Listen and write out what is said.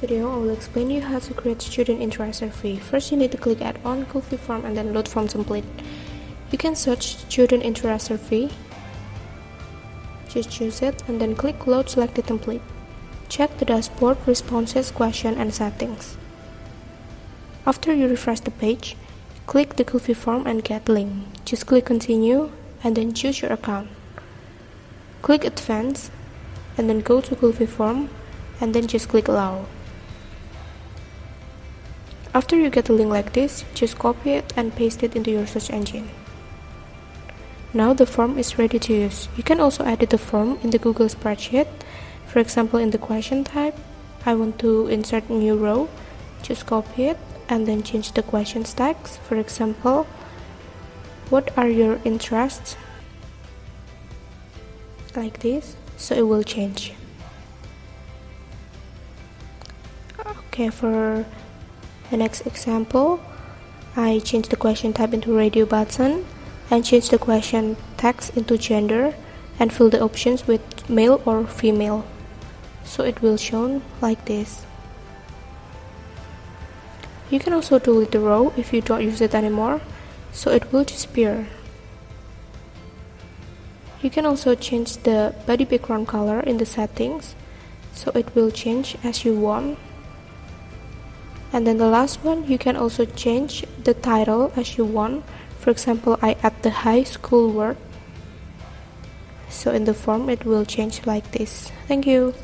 video, I will explain you how to create student interest survey. First, you need to click Add on, Coffee Form, and then Load Form Template. You can search Student Interest Survey. Just choose it, and then click Load Selected Template. Check the dashboard, responses, question, and settings. After you refresh the page, click the Coffee Form and Get Link. Just click Continue, and then choose your account. Click Advance, and then go to Coffee Form, and then just click Allow. After you get a link like this, just copy it and paste it into your search engine. Now the form is ready to use. You can also edit the form in the Google spreadsheet. For example, in the question type, I want to insert a new row. Just copy it and then change the questions text. For example, what are your interests? Like this, so it will change. Okay, for the next example, I change the question type into radio button and change the question text into gender and fill the options with male or female. So it will show like this. You can also delete the row if you don't use it anymore, so it will disappear. You can also change the body background color in the settings, so it will change as you want. And then the last one, you can also change the title as you want. For example, I add the high school word, so in the form it will change like this. Thank you.